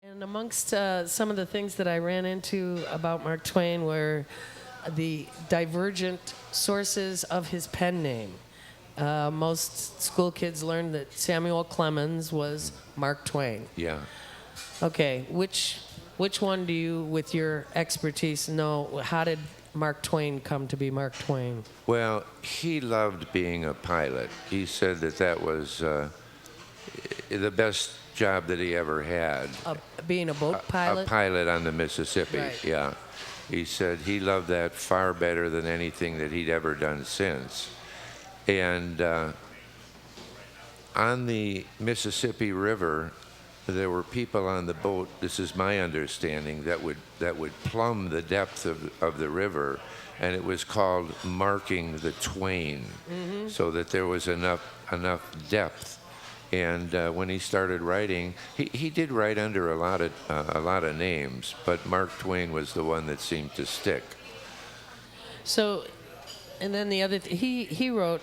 And amongst some of the things that I ran into about Mark Twain were the divergent sources of his pen name. Most school kids learned that Samuel Clemens was Mark Twain. Yeah. Okay, which one do you, with your expertise, know? How did Mark Twain come to be Mark Twain? Well, he loved being a pilot. He said that was the best job that he ever had. Being a boat pilot? A pilot on the Mississippi, Right. yeah. He said he loved that far better than anything that he'd ever done since. And on the Mississippi River, there were people on the boat, this is my understanding, that would plumb the depth of the river, and it was called marking the Twain, so that there was enough depth. And when he started writing, he did write under a lot of names, but Mark Twain was the one that seemed to stick. So, and then the other, he wrote,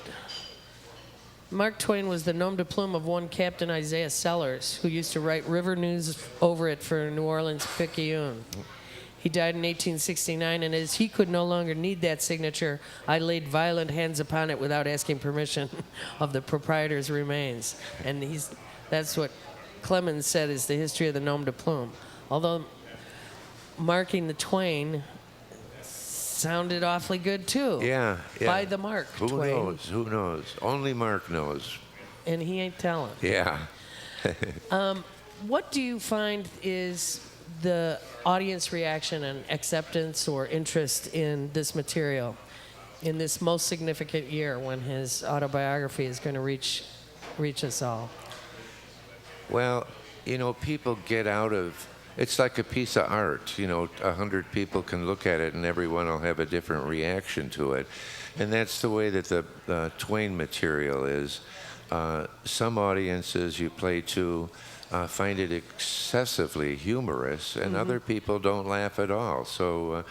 Mark Twain was the nom de plume of one Captain Isaiah Sellers, who used to write river news over it for New Orleans Picayune. He died in 1869, and as he could no longer need that signature, I laid violent hands upon it without asking permission of the proprietor's remains. And that's what Clemens said is the history of the nom de plume. Although marking the Twain sounded awfully good too. Yeah. By the Mark Who Twain. knows? Who knows? Only Mark knows. And he ain't telling. Yeah. What do you find is the audience reaction and acceptance or interest in this material in this most significant year when his autobiography is going to reach us all? Well, people get out of, it's like a piece of art. 100 people can look at it and everyone will have a different reaction to it. And that's the way that the Twain material is. Some audiences you play to find it excessively humorous, and other people don't laugh at all. So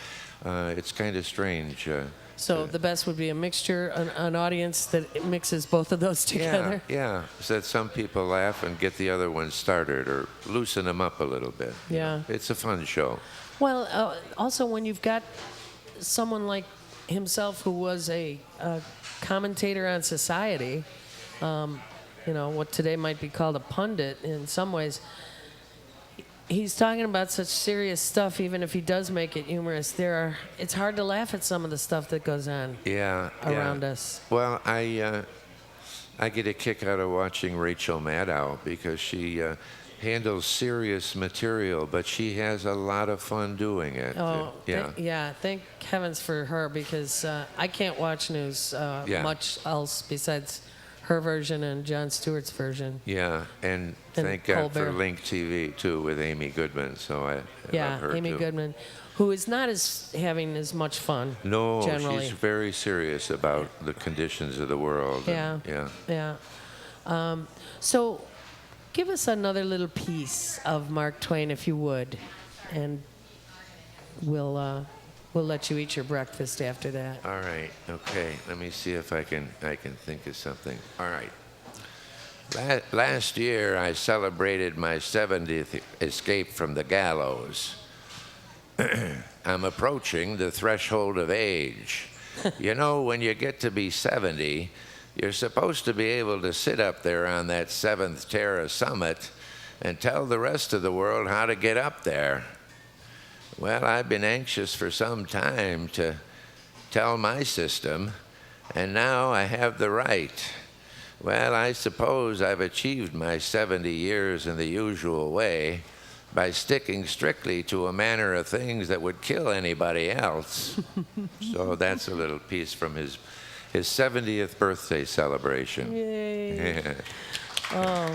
it's kind of strange. So the best would be a mixture, an audience that mixes both of those together? Yeah. So that some people laugh and get the other ones started or loosen them up a little bit. Yeah. It's a fun show. Well, also when you've got someone like himself who was a commentator on society, what today might be called a pundit in some ways, he's talking about such serious stuff. Even if he does make it humorous, it's hard to laugh at some of the stuff that goes on around us. Well, I get a kick out of watching Rachel Maddow because she handles serious material, but she has a lot of fun doing it. Thank heavens for her, because I can't watch news much else besides her version and Jon Stewart's version. Yeah, and thank God Colbert. for Link TV too with Amy Goodman. So I love her Amy too. Goodman, who is not having as much fun. No, generally. she's very serious about the conditions of the world. Yeah. So, give us another little piece of Mark Twain, if you would, and we'll let you eat your breakfast after that. All right. Okay. Let me see if I can think of something. All right. Last year I celebrated my 70th escape from the gallows. I'm approaching the threshold of age. When you get to be 70, you're supposed to be able to sit up there on that 7th Terra summit and tell the rest of the world how to get up there. Well, I've been anxious for some time to tell my system, and now I have the right. Well, I suppose I've achieved my 70 years in the usual way by sticking strictly to a manner of things that would kill anybody else. So that's a little piece from his 70th birthday celebration. Yay. Oh.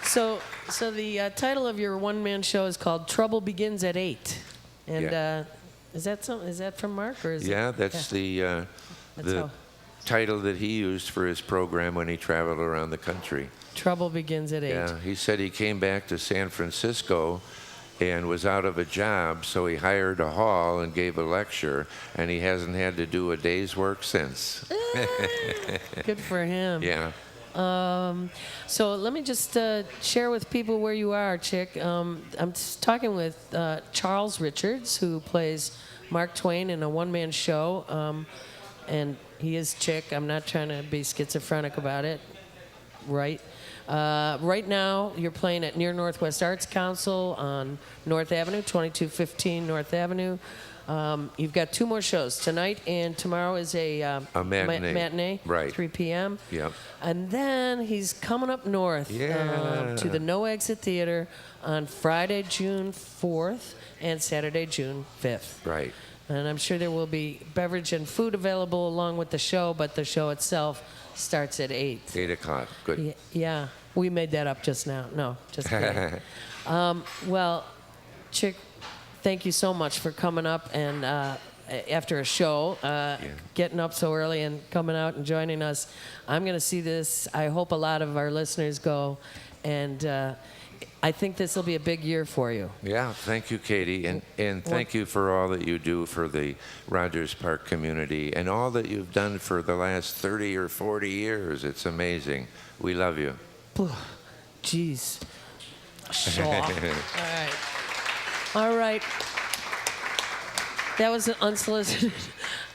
So the title of your one-man show is called Trouble Begins at 8. And is that from Mark, or is it? That's the title that he used for his program when he traveled around the country. Trouble Begins at 8. Yeah, he said he came back to San Francisco and was out of a job, so he hired a hall and gave a lecture, and he hasn't had to do a day's work since. Good for him. Yeah. So let me just share with people where you are, Chick. I'm talking with Charles Richards, who plays Mark Twain in a one-man show, and he is Chick. I'm not trying to be schizophrenic about it, right? Right now, you're playing at Near Northwest Arts Council on North Avenue, 2215 North Avenue. You've got 2 more shows. Tonight and tomorrow is a matinee, right. 3 p.m. Yep. And then he's coming up north to the No Exit Theater on Friday, June 4th and Saturday, June 5th. Right. And I'm sure there will be beverage and food available along with the show, but the show itself starts at 8. 8 o'clock. Good. Yeah, we made that up just now. No, just kidding. Well, Chick, thank you so much for coming up and after a show, getting up so early and coming out and joining us. I'm going to see this. I hope a lot of our listeners go, and I think this will be a big year for you. Yeah, thank you, Katie, and thank you for all that you do for the Rogers Park community and all that you've done for the last 30 or 40 years. It's amazing. We love you. Jeez. Shaw. All right. That was unsolicited.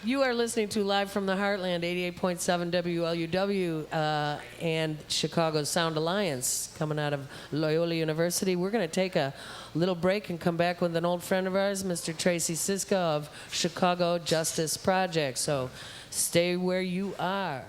You are listening to Live from the Heartland, 88.7 WLUW and Chicago's Sound Alliance, coming out of Loyola University. We're going to take a little break and come back with an old friend of ours, Mr. Tracy Siska of Chicago Justice Project. So stay where you are.